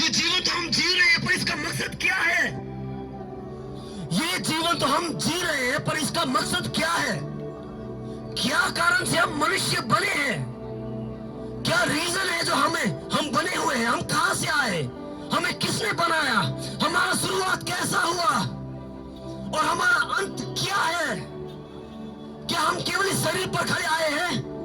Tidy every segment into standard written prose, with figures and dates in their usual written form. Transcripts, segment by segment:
ये जीवन तो हम जी रहे हैं, पर इसका मकसद क्या है? ये जीवन तो हम जी रहे हैं, पर इसका मकसद क्या है? क्या कारण से हम मनुष्य बने हैं? क्या रीजन है जो हम बने हुए हैं? हम कहां से आए? हमें किसने बनाया? हमारा शुरुआत कैसा हुआ और हमारा अंत क्या है? क्या हम केवल इस शरीर पर खड़े आए हैं?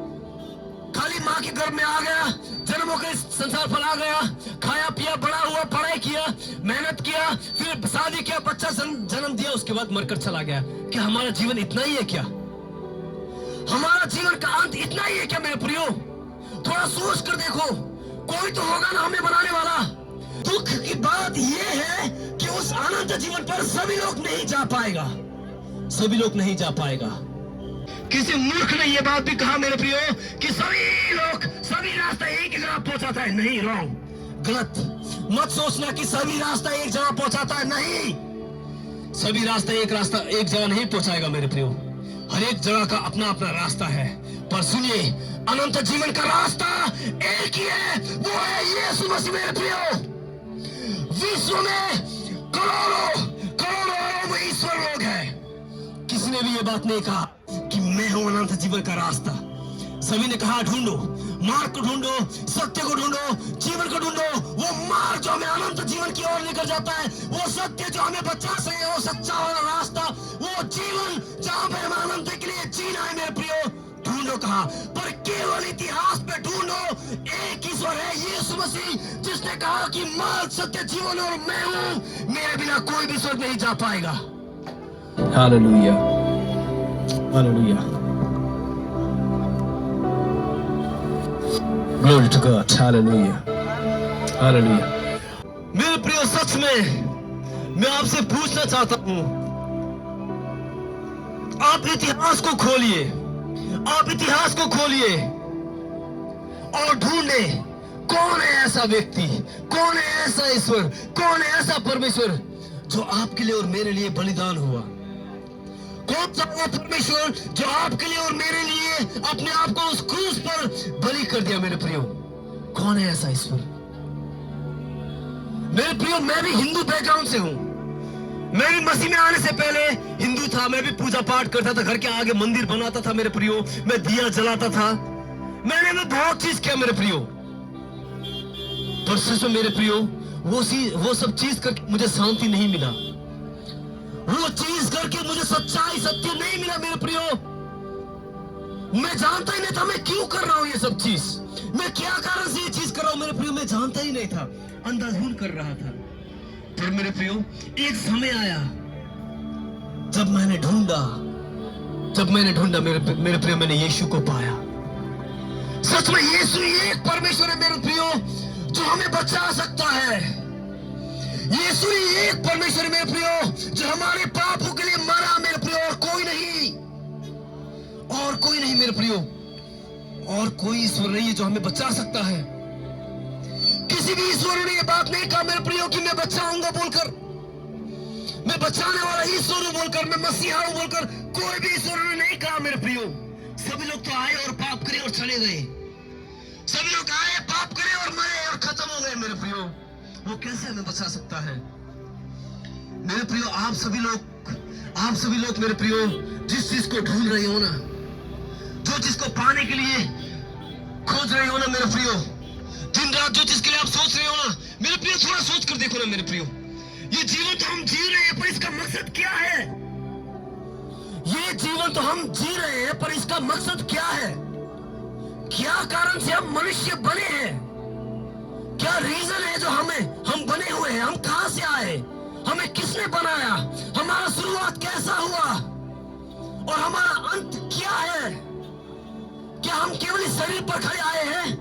खाली माँ के गर्भ में आ गया, जन्म होकर इस संसार पर आ गया, खाया पिया, बड़ा हुआ, पढ़ाई किया, मेहनत किया, फिर शादी किया, बच्चा जन्म दिया, उसके बाद मरकर चला गया। क्या हमारा जीवन इतना ही है? क्या हमारा जीवन का अंत इतना ही है क्या मेरे प्रियो? थोड़ा सोच कर देखो, कोई तो होगा ना हमें बनाने वाला। दुख की बात यह है कि उस अनंत जीवन पर सभी लोग नहीं जा पाएगा, सभी लोग नहीं जा पाएगा। किसी मूर्ख ने यह बात भी कहा मेरे प्रियो कि सभी रास्ता एक जगह पहुंचाता है। नहीं, रॉन्ग, गलत। मत सोचना कि सभी रास्ता एक जगह पहुंचाता है। नहीं, सभी रास्ता एक जगह नहीं पहुंचाएगा मेरे प्रियो। हर एक जगह का अपना अपना रास्ता है। पर सुनिए, अनंत जीवन का रास्ता एक ही है, वो है यीशु मसीह मेरे प्रियो। विश्व में करोड़ों ईश्वर लोग हैं, किसी ने भी ये बात नहीं कहा कि मैं हूं अनंत जीवन का रास्ता। सभी ने कहा ढूंढो, मार्ग को ढूंढो, सत्य को ढूंढो, जीवन को ढूंढो। वो मार्ग जो हमें अनंत जीवन की ओर लेकर जाता है, वो सत्य जो हमें बचा सके, वो सच्चा वाला रास्ता, वो जीवन जहां पर हम अनंत के लिए जीना है मेरे प्रियो। ढूंढो कहा, पर केवल इतिहास पे ढूंढो। एक ईश्वर है, यीशु मसीह, जिसने कहा कि मार्ग, सत्य, जीवन और मैं हूं, मेरे बिना कोई भी स्वर्ग नहीं जा पाएगा। Hallelujah, hallelujah, glory to God, hallelujah, hallelujah. मेरे प्रियो, सच में मैं आपसे पूछना चाहता हूं, आप इतिहास को खोलिए, आप इतिहास को खोलिए और ढूंढे कौन है ऐसा व्यक्ति, कौन है ऐसा ईश्वर, कौन है ऐसा परमेश्वर जो आपके लिए और मेरे लिए बलिदान हुआ। कौन सा वो परमेश्वर जो आपके लिए और मेरे लिए अपने आप को उस क्रूस पर बलि कर दिया मेरे प्रियो? कौन है ऐसा ईश्वर? मेरे प्रियो, मैं भी हिंदू बैकग्राउंड से हूं। मैं भी मसीह में आने से पहले हिंदू था। मैं भी पूजा पाठ करता था, घर के आगे मंदिर बनाता था मेरे प्रियो, मैं दिया जलाता था, मैंने बहुत चीज किया मेरे प्रियो। पर सच में मेरे प्रियो, वो सब चीज करके मुझे शांति नहीं मिला, वो चीज करके मुझे सच्चाई, सत्य नहीं मिला मेरे प्रियो। मैं जानता ही नहीं था मैं क्यों कर रहा हूं ये सब चीज, मैं क्या कारण से ये चीज कर रहा हूं मेरे प्रियो, मैं जानता ही नहीं था, अंधाधुंध कर रहा था। पर मेरे प्रियो, एक समय आया जब मैंने ढूंढा मेरे प्रियो, मैंने यीशु को पाया। सच में यीशु एक परमेश्वर है मेरे प्रियो, जो हमें बचा सकता है। यीशु एक परमेश्वर है मेरे प्रियो, जो हमारे पापों के लिए मरा मेरे प्रियो, और कोई नहीं मेरे प्रियो, और कोई ईश्वर नहीं है जो हमें बचा सकता है। किसी भी ईश्वर ने यह बात नहीं कहा मेरे प्रियो कि मैं बचाऊंगा बोलकर, मैं बचाने वाला ईश्वर हूं बोलकर, मैं मसीहा हूं बोलकर, कोई भी ईश्वर ने नहीं कहा मेरे प्रियो। सभी लोग तो आए और पाप करे और चले गए, सभी लोग आए, पाप करे और मरे और खत्म हो गए मेरे प्रियो। वो कैसे हमें बचा सकता है मेरे प्रियो? आप सभी लोग मेरे प्रियो, जिस चीज को ढूंढ रहे हो ना, जो चीज को पाने के लिए खोज रहे हो ना मेरे प्रियो, दिन रात जो चीज के लिए आप सोच रहे हो ना मेरे प्रियो, थोड़ा सोच कर देखो ना मेरे प्रियो। ये जीवन तो हम जी रहे हैं, पर इसका मकसद क्या है? ये जीवन तो हम जी रहे हैं, पर इसका मकसद क्या है? क्या कारण से हम मनुष्य बने हैं? क्या रीजन है जो हम बने हुए हैं? हम कहां से आए? हमें किसने बनाया? हमारा शुरुआत कैसा हुआ और हमारा अंत क्या है? क्या हम केवल इस शरीर पर खड़े आए हैं?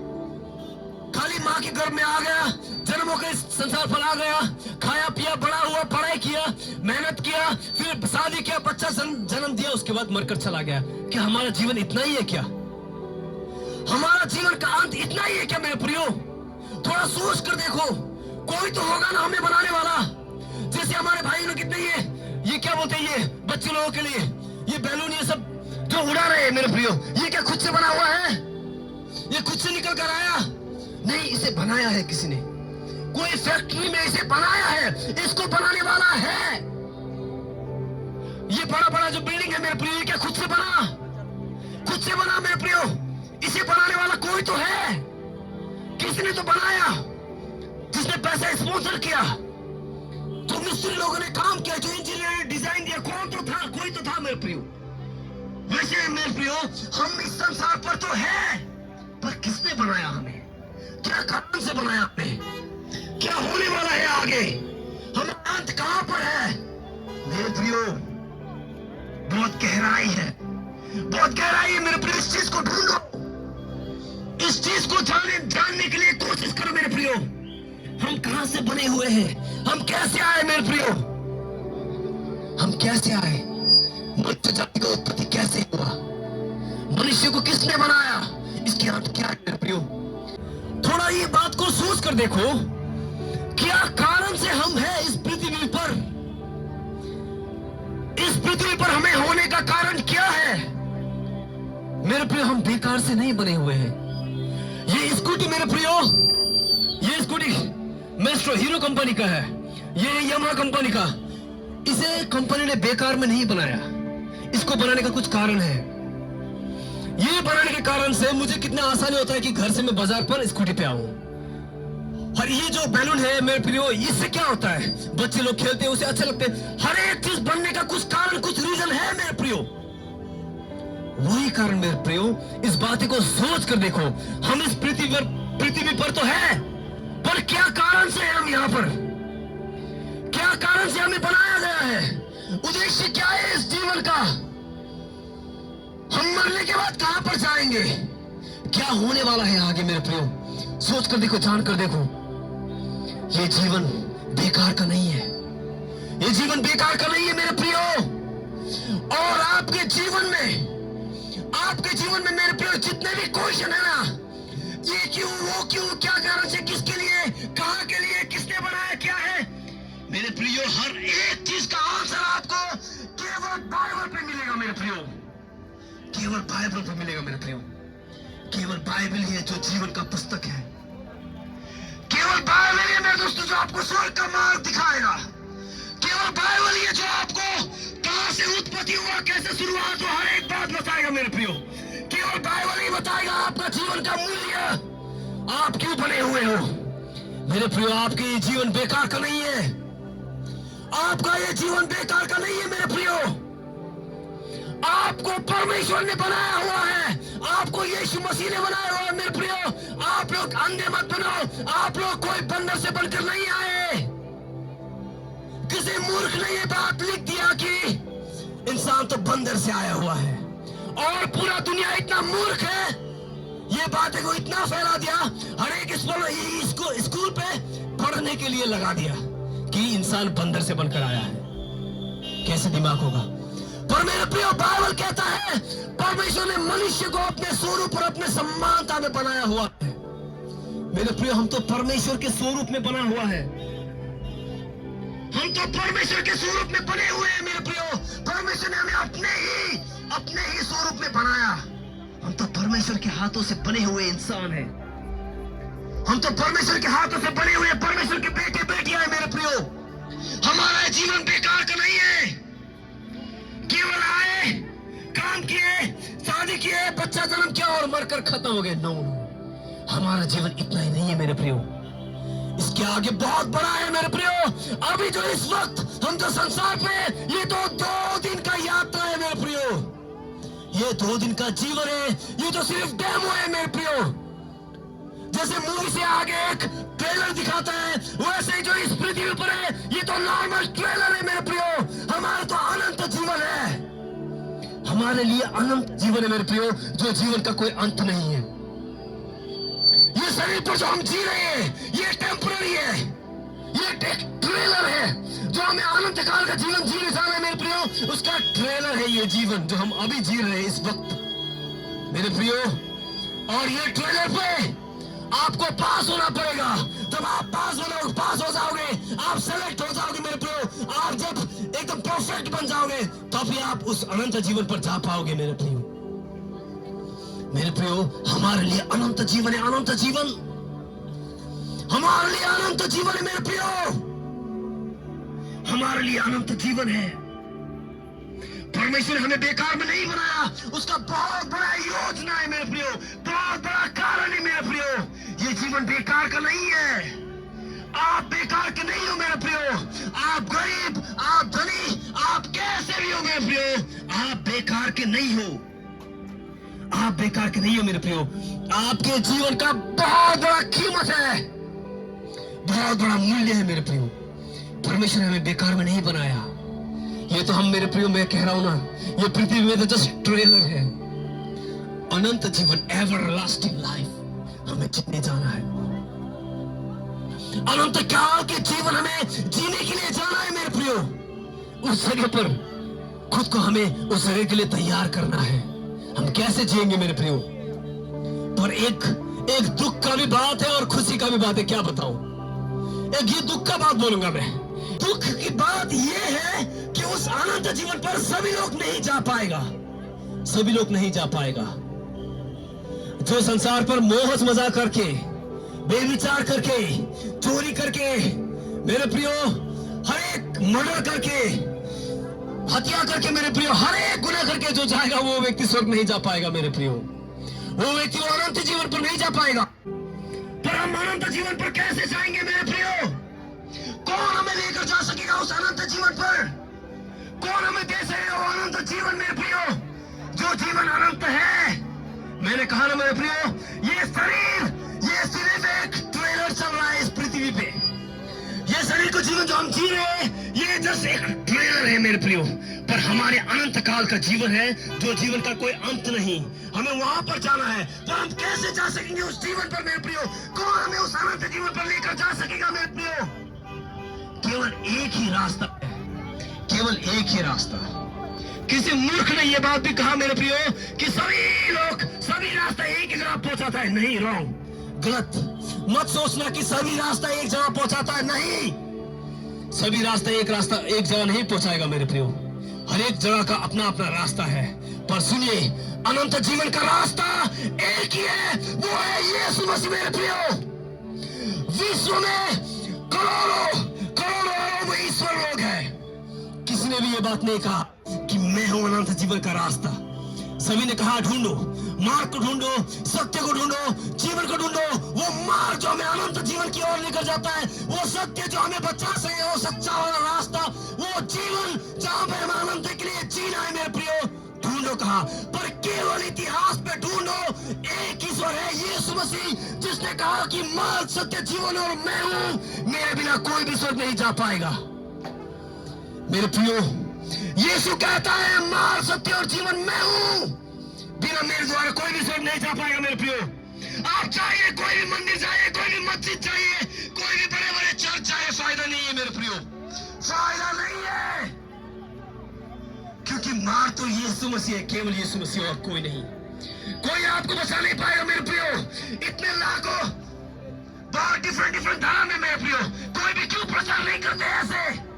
खाली माँ के गर्भ में आ गया, जन्म होकर इस संसार पर आ गया, खाया पिया, बड़ा हुआ, पढ़ाई किया, मेहनत किया, फिर शादी किया, बच्चा जन्म दिया, उसके बाद मरकर चला गया। क्या हमारा जीवन इतना ही है? क्या हमारा जीवन का अंत इतना ही है क्या मेरे प्रियो? थोड़ा सोच कर देखो, कोई तो होगा ना हमें बनाने वाला। जैसे हमारे भाई लोग कितने ये क्या बोलते हैं, ये बच्चे लोगों के लिए ये बैलून, ये सब जो उड़ा रहे हैं मेरे प्रियो, ये क्या खुद से बना हुआ है? ये खुद से निकल कर आया नहीं, इसे बनाया है किसी ने। कोई फैक्ट्री में इसे बनाया है, इसको बनाने वाला है। ये बड़ा बड़ा जो बिल्डिंग है मेरे प्रियो, ये क्या खुद से बना? खुद से बना मेरे प्रियो? इसे बनाने वाला कोई तो है, किसने तो बनाया, जिसने पैसा स्पॉन्सर किया, जो मिस्त्री लोगों ने काम किया, जो इंजीनियर ने डिजाइन दिया, कौन तो था? कोई तो था मेरे प्रियो। वैसे मेरे प्रियो हम इस संसार पर तो है, पर किसने बनाया हमें? क्या कारण से बनाया हमें? क्या होने वाला है आगे? हमारा अंत कहां पर है मेरे प्रियो? बहुत गहराई है, बहुत गहराई है मेरे प्रियो। इस चीज को ढूंढो, इस चीज को जानने के लिए कोशिश करो मेरे प्रियो। हम कहां से बने हुए हैं? हम कैसे आए मेरे प्रियो? हम कैसे आए? मनुष्य जाति का उत्पत्ति कैसे हुआ? मनुष्य को किसने बनाया? इसके अर्थ क्या है मेरे प्रियो? थोड़ा ये बात को सोच कर देखो, क्या कारण से हम हैं इस पृथ्वी पर? इस पृथ्वी पर हमें होने का कारण क्या है मेरे प्रियो? हम बेकार से नहीं बने हुए हैं। ये स्कूटी मेरे प्रियो, ये स्कूटी मेस्ट्रो हीरो कंपनी का है, ये यामाहा कंपनी का। इसे कंपनी ने बेकार में नहीं बनाया, इसको बनाने का कुछ कारण है। ये बनाने के कारण से मुझे कितना आसानी होता है कि घर से मैं बाजार पर स्कूटी पे आऊं। और ये जो बैलून है मेरे प्रियो, इससे क्या होता है? बच्चे लोग खेलते हैं, उसे अच्छा लगता है। हर एक चीज बनने का कुछ कारण, कुछ रीजन है मेरे प्रियो। वही कारण मेरे प्रियो, इस बात को सोच कर देखो, हम इस पृथ्वी पर तो है, पर क्या कारण से हम यहाँ पर? क्या कारण से हमें बनाया गया है? उद्देश्य क्या है इस जीवन का? हम मरने के बाद कहां पर जाएंगे? क्या होने वाला है आगे मेरे प्रियो? सोच कर देखो, जान कर देखो। ये जीवन बेकार का नहीं है, ये जीवन बेकार का नहीं है मेरे प्रियो। और आपके जीवन में मेरे प्रियो जितने भी क्वेश्चन है ना, ये क्यों, वो क्यों, क्या कारण से, किसके लिए, कहां के लिए, किसने बनाया, क्या है मेरे प्रियो, हर एक चीज का आंसर आपको केवल बाइबल पे मिलेगा मेरे प्रियो। केवल बाइबल पे मिलेगा मेरे प्रियो। केवल बाइबल ही है जो जीवन का पुस्तक है। केवल बाइबल ही है मेरे दोस्तों जो आपको स्वर्ग का मार्ग दिखाएगा। केवल बाइबल ही है जो आपको कहां से उत्पत्ति हुआ, कैसे शुरुआत हुआ, हर एक बात बताएगा मेरे प्रियो। केवल बाइबल ही बताएगा आपका जीवन का मूल्य, आप क्यों बने हुए हो मेरे प्रियो। आपके ये जीवन बेकार का नहीं है, आपका ये जीवन बेकार का नहीं है मेरे प्रियो। आपको परमेश्वर ने बनाया हुआ है, आपको यीशु मसीह ने बनाया हुआ है मेरे प्रियो। आप लोग अंधे मत बनो, आप लोग कोई बंदर से बनकर नहीं आए। किसी मूर्ख ने ये बात लिख दिया कि इंसान तो बंदर से आया हुआ है, और पूरा दुनिया इतना मूर्ख है, ये बातें को इतना फैला दिया, हर एक स्कूल पे पढ़ने के लिए लगा दिया कि इंसान बंदर से बनकर आया है। कैसे दिमाग होगा? पर मेरे प्रियो बाइबल कहता है परमेश्वर ने मनुष्य को अपने स्वरूप और अपने समानता में बनाया हुआ है मेरे प्रियो। हम तो परमेश्वर के स्वरूप में बना हुआ है, हम तो परमेश्वर के स्वरूप में बने हुए हैं मेरे प्रियो। परमेश्वर ने हमें अपने ही स्वरूप में बनाया। हम तो परमेश्वर के हाथों से बने हुए इंसान हैं, हम तो परमेश्वर के हाथों से बने हुए परमेश्वर के बेटे बेटियां हैं मेरे प्रियो। हमारा जीवन बेकार का नहीं है। केवल आए, काम किए, शादी किए, बच्चा जन्म किया और मरकर खत्म हो गए। नो, हमारा जीवन इतना ही नहीं है मेरे प्रियो, इसके आगे बहुत बड़ा है मेरे प्रियो। अभी जो इस वक्त हम जो संसार पे, ये तो 2 दिन का यात्रा है मेरे प्रियो, ये 2 दिन का जीवन है, ये तो सिर्फ डेमो है मेरे प्रियो। जैसे मूवी से आगे एक ट्रेलर दिखाता है, वैसे ही जो इस पृथ्वी पर है, ये तो नॉर्मल ट्रेलर है मेरे प्रियो। हमारा तो अनंत जीवन है, हमारे लिए अनंत जीवन है मेरे प्रियो, जो जीवन का कोई अंत नहीं है। ये शरीर पर जो हम जी रहे हैं, ये टेम्पररी है, ये एक ट्रेलर है। जो हमें अनंत काल का जीवन जीने जाना है मेरे प्रियो, उसका ट्रेलर है ये जीवन जो हम अभी जी रहे हैं इस वक्त मेरे प्रियो। और ये ट्रेलर पे आपको पास होना पड़ेगा। जब आप पास हो जाओगे, आप सेलेक्ट हो जाओगे मेरे प्रियो, आप जब एकदम परफेक्ट बन जाओगे, तभी आप उस अनंत जीवन पर जा पाओगे मेरे प्रियो। मेरे प्रियो हमारे लिए अनंत जीवन है, अनंत जीवन हमारे लिए अनंत जीवन है मेरे प्रियो, हमारे लिए अनंत जीवन है। परमेश्वर हमें बेकार में नहीं बनाया, उसका बहुत बड़ा योजना है मेरे प्रियो, बहुत बड़ा कारण है मेरे प्रियो। ये जीवन बेकार का नहीं है, आप बेकार के नहीं हो मेरे प्रियो। आप गरीब, आप धनी, आप कैसे भी हो मेरे प्रियो, आप बेकार के नहीं हो, आप बेकार के नहीं हो मेरे प्रियो। आपके जीवन का बहुत बड़ा कीमत है, बहुत बड़ा मूल्य है मेरे प्रियो। परमेश्वर हमें बेकार में नहीं बनाया। ये तो हम मेरे प्रियो, मैं कह रहा हूं ना, ये पृथ्वी में तो जस्ट ट्रेलर है। अनंत जीवन, एवरलास्टिंग लाइफ हमें जीने जाना है। अनंत काल के जीवन हमें जीने के लिए जाना है मेरे प्रियो। उस जगह पर खुद को हमें उस जगह के लिए तैयार करना है। हम कैसे जिएंगे मेरे प्रियो? पर एक दुख का भी बात है और खुशी का भी बात है। क्या बताऊं? एक ये दुख का बात बोलूंगा मैं। दुख की बात ये है कि उस अनंत जीवन पर सभी लोग नहीं जा पाएगा, सभी लोग नहीं जा पाएगा। जो संसार पर मोह मजा करके, बेविचार करके, चोरी करके मेरे प्रियो, हर एक मर्डर करके, हत्या करके मेरे प्रियो, हर एक गुनाह करके जो जाएगा वो व्यक्ति स्वर्ग नहीं जा पाएगा मेरे प्रियो। वो व्यक्ति वो अनंत जीवन पर नहीं जा पाएगा। पर हम अनंत जीवन पर कैसे जाएंगे मेरे प्रियो? कौन हमें लेकर जा सकेगा उस अनंत जीवन पर? कौन हमें दे सकेगा वो अनंत जीवन मेरे प्रियो, जो जीवन अनंत है? मैंने कहा ना मेरे प्रियो, ये शरीर, ये सिर्फ एक ट्रेलर चल रहा है इस पृथ्वी पे। ये शरीर को जीवन जो हम जी रहे हैं, ये जस्ट एक ट्रेलर है मेरे प्रियो। पर हमारे अनंत काल का जीवन है, जो जीवन का कोई अंत नहीं। हमें वहां पर जाना है। पर हम कैसे जा सकेंगे उस जीवन पर मेरे प्रियो? कौन हमें उस अनंत जीवन पर लेकर जा सकेगा मेरे प्रियो? केवल एक ही रास्ता है, केवल एक ही रास्ता। किसी मूर्ख ने यह बात भी कहा मेरे प्रियो कि सभी रास्ता एक ही जगह पहुंचाता है। नहीं, रॉन्ग, गलत। मत सोचना कि सभी रास्ता एक जगह पहुंचाता है। नहीं, सभी रास्ता एक जगह नहीं पहुंचाएगा मेरे प्रियो। हर एक जगह का अपना अपना रास्ता है। पर सुनिए, अनंत जीवन का रास्ता एक ही है, वो है यीशु मसीह मेरे प्रियो। विश्व में करोड़ों में ईश्वर लोग हैं, किसी ने भी ये बात नहीं कहा कि मैं हूं अनंत जीवन का रास्ता। सभी ने कहा ढूंढो, मार्ग को ढूंढो, सत्य को ढूंढो, जीवन को ढूंढो। वो मार्ग जो हमें अनंत जीवन की ओर लेकर जाता है, वो सत्य जो हमें बचा सके, वो सच्चा वाला रास्ता, वो जीवन जहां पे हमें अनंत के लिए जीना है मेरे प्रियो, ढूंढो। कहा पर केवल इतिहास पे ढूंढो, एक ईश्वर है यीशु मसीह, जिसने कहा कि मार्ग, सत्य, जीवन और मैं हूं, मेरे बिना कोई भी स्वर्ग नहीं जा पाएगा मेरे प्रियो। यीशु कहता है मार्ग, सत्य और जीवन मैं हूं, बिना मेरे द्वारा कोई भी स्वर्ग नहीं जा पाएगा मेरे प्रियो। आप चाहिए कोई भी मंदिर चाहिए, कोई भी मस्जिद चाहिए, कोई भी बड़े बड़े चर्च चाहिए, फायदा नहीं है मेरे प्रियो, फायदा नहीं है। क्योंकि मार्ग तो यीशु मसीह है, केवल यीशु मसीह और कोई नहीं। कोई आपको बचा नहीं पाएगा मेरे प्रियो। इतने लाखों बहुत डिफरेंट धर्म है मेरे प्रियो, कोई भी क्यों प्रचार नहीं करते ऐसे?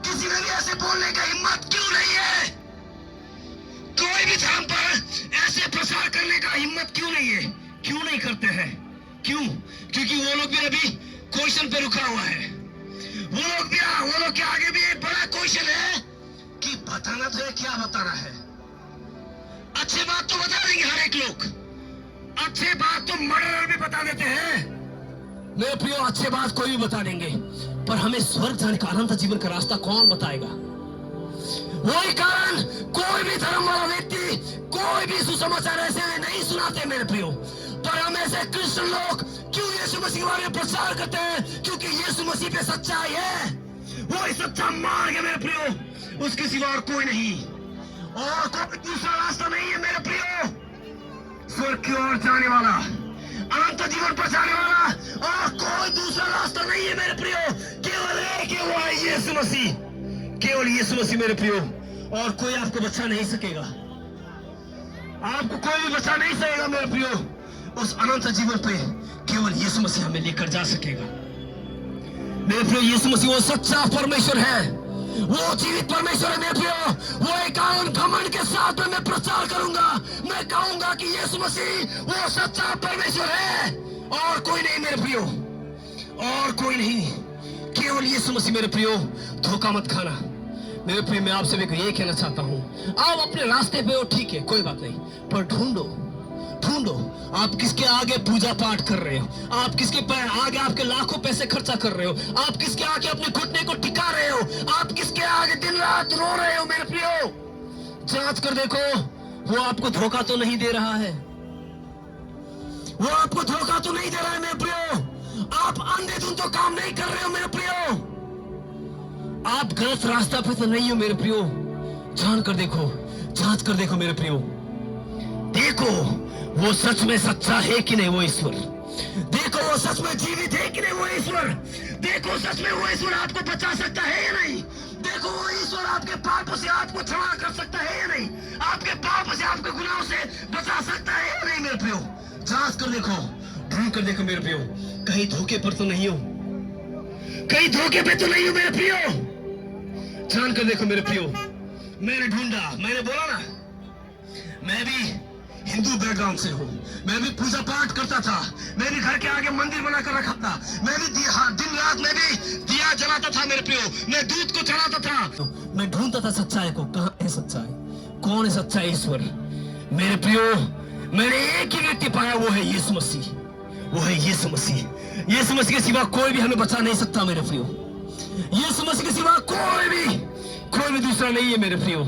किसी में भी ऐसे बोलने का हिम्मत क्यों नहीं है? कोई भी धर्म पर ऐसे प्रचार करने का हिम्मत क्यों नहीं है? क्यों नहीं करते हैं? क्यों? क्योंकि वो लोग भी अभी क्वेश्चन पे रुका हुआ है। वो लोग के आगे भी एक बड़ा क्वेश्चन है कि बताना तो है, क्या बताना है? अच्छे बात तो बता देंगे हर एक लोग, अच्छे बात तो मर्डर भी बता देते हैं मेरे प्रियो, अच्छे बात कोई भी बता देंगे। पर हमें स्वर्ग जाने का, अनंत जीवन का रास्ता कौन बताएगा? वही कारण कोई भी धर्म वाला व्यक्ति कोई भी सुसमाचार ऐसे नहीं सुनाते मेरे प्रियो। पर हम ऐसे क्रिश्चियन लोग क्यों यीशु मसीह के बारे में प्रचार करते हैं? क्योंकि यीशु मसीह पे सच्चाई है, वही सच्चा मार्ग है मेरे प्रियो, उसके सिवा और कोई नहीं, और कोई दूसरा रास्ता नहीं है मेरे प्रियो। स्वर्ग की ओर जाने वाला, अनंत जीवन पर जाने वाला और कोई दूसरा रास्ता नहीं है मेरे प्रियो, केवल एक ही, वो है यीशु मसीह, केवल यीशु मसीह मेरे प्रियो। और कोई आपको बचा नहीं सकेगा, आपको कोई भी बचा नहीं सकेगा मेरे प्रियो। उस अनंत जीवन पे केवल यीशु मसीह हमें लेकर जा सकेगा मेरे प्रियो। यीशु मसीह वो सच्चा परमेश्वर है, वो जीवित परमेश्वर है मेरे प्रियो। वो एक कारण घमंड के साथ में मैं प्रचार करूंगा, मैं कहूंगा कि यीशु मसीह वो सच्चा परमेश्वर है और कोई नहीं मेरे प्रियो। और कोई नहीं, केवल यीशु मसीह। मेरे प्रियो, धोखा मत खाना। मेरे प्रिय, मैं आप सभी को ये कहना चाहता हूं, आप अपने रास्ते पे हो, ठीक है, कोई बात नहीं, पर ढूंढो आप किसके आगे पूजा पाठ कर रहे हो, आप किसके आगे आपके लाखों पैसे खर्चा कर रहे हो, आप किसके आगे अपने घुटने को टिका रहे हो, आप किसके आगे दिन रात रो रहे हो। मेरे प्रियो, जांच कर देखो, वो आपको धोखा तो नहीं दे रहा है, वो आपको धोखा तो नहीं दे रहा है। मेरे प्रियो, आप अंधेधुंध तो काम नहीं कर रहे हो। मेरे प्रियो, आप गलत रास्ता पे तो नहीं हो। मेरे प्रियो, जांच कर देखो। मेरे प्रियो, देखो वो सच में सच्चा है कि नहीं वो ईश्वर, देखो वो सच में जीवित है कि नहीं वो ईश्वर, देखो सच में वो ईश्वर आपको बचा सकता है या नहीं, देखो वो ईश्वर आपके पापों से आपको क्षमा कर सकता है या नहीं, आपके पापों से आपके गुनाहों से बचा सकता है या नहीं। मेरे प्रियो, जांच कर देखो, ढूंढ कर देखो। मेरे प्रियो, कहीं धोखे पर तो नहीं हो, कहीं धोखे पे तो नहीं हो। मेरे प्रियो, जान कर देखो। मेरे प्रियो, मैंने ढूंढा, मैंने बोला ना, मैं भी हिंदू बैकग्राउंड से हूँ, मैं भी पूजा पाठ करता था, मैं भी घर के आगे मंदिर बनाकर रखा था, मैं भी दिन रात मैं भी दिया जलाता था। मेरे प्रियो, मैं दूध को चढ़ाता था, मैं ढूंढता था सच्चाई को, कहाँ है सच्चाई, कौन है सच्चा ईश्वर। मेरे प्रियो, मैंने एक ही व्यक्ति पाया, वो है यीशु मसीह, वो है यीशु मसीह। यीशु मसीह के सिवा कोई भी हमें बचा नहीं सकता। मेरे प्रियो, यीशु मसीह के सिवा कोई भी दूसरा नहीं है। मेरे प्रियो,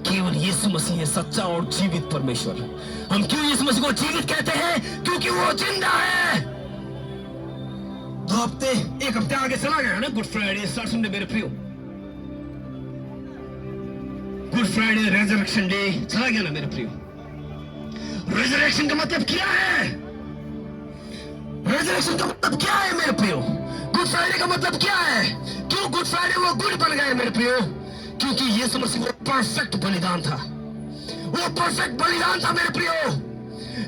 केवल यीशु मसीह है सच्चा और जीवित परमेश्वर। हम क्यों यीशु मसीह को जीवित कहते हैं? क्योंकि वो जिंदा है। एक हफ्ते आगे चला गया ना, गुड फ्राइडे, संडे। मेरे प्रियो, गुड फ्राइडे, रेजरेक्शन डे चला गया ना। मेरे प्रियो, रेजरेक्शन का मतलब क्या है? रेजरेक्शन का मतलब क्या है? मेरे प्रियो, गुड फ्राइडे का मतलब क्या है? क्यों गुड फ्राइडे वो गुड बन गए? मेरे प्रियो, क्योंकि यीशु मसीह वो परफेक्ट बलिदान था, वो परफेक्ट बलिदान था। मेरे प्रियो,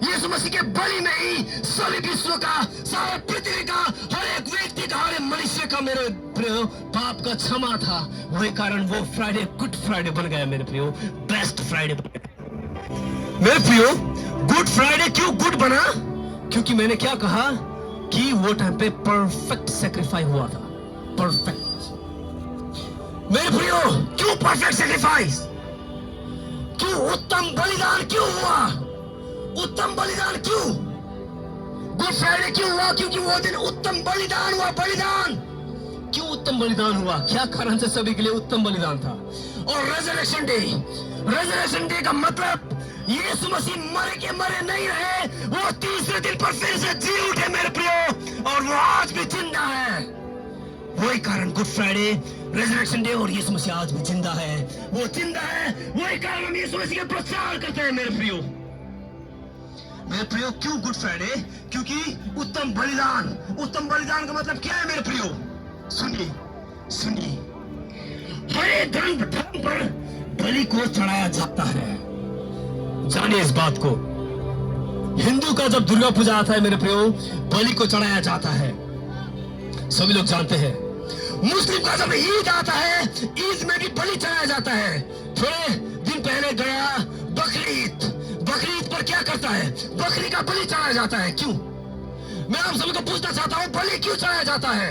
यीशु मसीह के बलि में ही सारे विश्व का, सारे पृथ्वी का, हर एक व्यक्ति का, हर एक मनुष्य का, मेरे प्रियो, पाप का क्षमा था। वही कारण वो फ्राइडे गुड फ्राइडे बन गया। मेरे प्रियो, बेस्ट फ्राइडे बन गया। मेरे प्रियो, गुड फ्राइडे क्यों गुड बना? क्योंकि मैंने क्या कहा कि वो टाइम पे परफेक्ट सैक्रिफाइस हुआ था, परफेक्ट। मेरे प्रियो, क्यों परफेक्ट सैक्रिफाइस, क्यों उत्तम बलिदान क्यों हुआ? उत्तम बलिदान क्यों? गुड फ्राइडे क्यों हुआ? क्योंकि वो दिन उत्तम बलिदान हुआ। बलिदान क्यों उत्तम बलिदान हुआ? क्या कारण से सभी के लिए उत्तम बलिदान था? और रेजरेक्शन डे का मतलब यीशु मसीह मरे के मरे नहीं रहे, वो तीसरे दिन पर फिर से जी उठे। मेरे प्रियो, और वो आज भी जिंदा है। वही कारण गुड फ्राइडे, रेजरेक्शन डे और यीशु मसीह आज भी जिंदा है, वो जिंदा है। वही कारण हम यीशु मसीह का प्रचार करते हैं। मेरे प्रियो, क्यों गुड फ्राइडे? क्योंकि उत्तम बलिदान। उत्तम बलिदान का मतलब क्या है? मेरे प्रियो, सुनिए, हरे धर्म पर बलि को चढ़ाया जाता है। जानिए इस बात को। हिंदू का जब दुर्गा पूजा आता है, मेरे प्रियो, बलि को चढ़ाया जाता है, सभी लोग जानते हैं। मुस्लिम का जब ईद आता है, ईद में भी बलि चढ़ाया जाता है। थोड़े दिन पहले गया बकरी ईद पर क्या करता है? बकरी का बलि चढ़ाया जाता है। क्यों? मैं आप सभी को पूछना चाहता हूं, बलि क्यों चढ़ाया जाता है?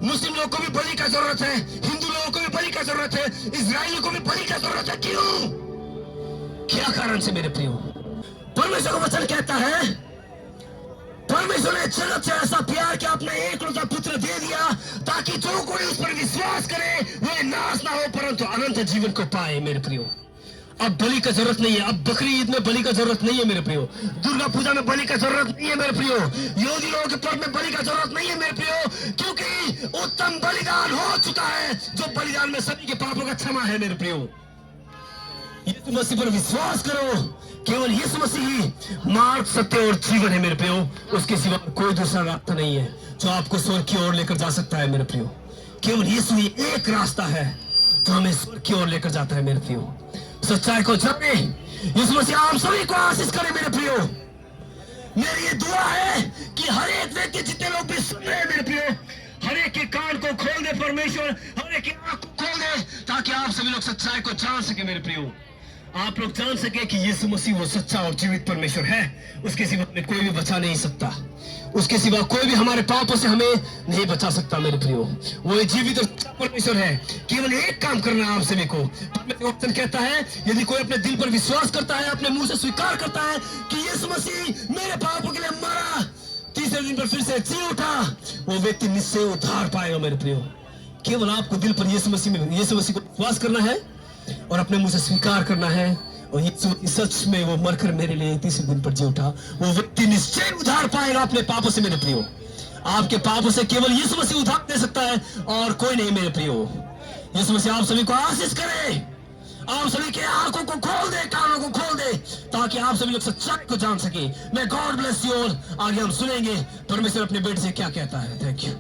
मुस्लिम लोगों को भी बलि का जरूरत है, हिंदू लोगों को भी बलि का जरूरत है, इजरायलियों को भी बलि का जरूरत है। क्यों? क्या कारण से? मेरे प्रियो, परमेश्वर का वचन कहता है, परमेश्वर ने जगत से ऐसा प्यार किया, अपना एकलौता पुत्र दे दिया, ताकि जो कोई उस पर विश्वास करे वह नाश ना हो परंतु अनंत जीवन को पाए। मेरे प्रियो, अब बलि का जरूरत नहीं है। अब बकरी ईद में बलि का जरूरत नहीं है। मेरे प्रियो, दुर्गा पूजा में बलि का जरूरत नहीं है। मेरे प्रियो, यहूदी लोगों के पर्व में बलि का जरूरत नहीं है। मेरे प्रियो, क्योंकि उत्तम बलिदान हो चुका है, जो बलिदान में सभी के पापों का क्षमा है। मेरे प्रियो, यीशु मसीह पर विश्वास करो, केवल यीशु मसीह ही मार्ग, सत्य और जीवन है। मेरे प्रियो, उसके सिवा कोई दूसरा रास्ता नहीं है जो आपको स्वर्ग की ओर लेकर जा सकता है। मेरे प्रियो, केवल यीशु ही एक रास्ता है जो हमें स्वर्ग की ओर लेकर जाता है। मेरे प्रियो, सच्चाई को जाने, यीशु मसीह आप सभी को आशीष करे। मेरे प्रियो, मेरी ये दुआ है कि हर एक व्यक्ति, जितने लोग भी सुन रहे हैं, मेरे प्रियो, हर एक के कान को खोल दे परमेश्वर, हर एक की आंख को खोल दे, ताकि आप सभी लोग सच्चाई को जान सके। मेरे प्रियो, आप लोग जान सके कि यीशु मसीह वो सच्चा और जीवित परमेश्वर है। उसके सिवा हमें कोई भी बचा नहीं सकता। उसके सिवा कोई भी हमारे पापों से हमें नहीं बचा सकता मेरे प्रियो। वो एक जीवित और सच्चा परमेश्वर है। केवल एक काम करना है आप सभी को। वचन कहता है यदि कोई अपने दिल पर विश्वास करता है, अपने मुंह से स्वीकार करता है कि यीशु मसीह मेरे पापों के लिए मरा, तीसरे दिन पर फिर से जी उठा, वो व्यक्ति निश्चय उद्धार पाएगा मेरे प्रियो। केवल आपको दिल पर यीशु मसीह को विश्वास करना है और अपने मुंह से स्वीकार करना है, और यीशु सच में वो मरकर मेरे लिए तीसरे दिन पर जी उठा, वो व्यक्ति निश्चय उद्धार पाएगा अपने पापों से मेरे प्रियो। आपके पापों से केवल यीशु मसीह उद्धार दे सकता है और कोई नहीं मेरे प्रियो। यीशु मसीह आप सभी को आशीष करे, आप सभी के आंखों को खोल दे, कानों को खोल दे, ताकि आप सभी लोग सच्चाई को जान सके। मैं गॉड ब्लेस यू ऑल। आगे हम सुनेंगे परमेश्वर अपने बेटे से क्या कहता है। Thank you.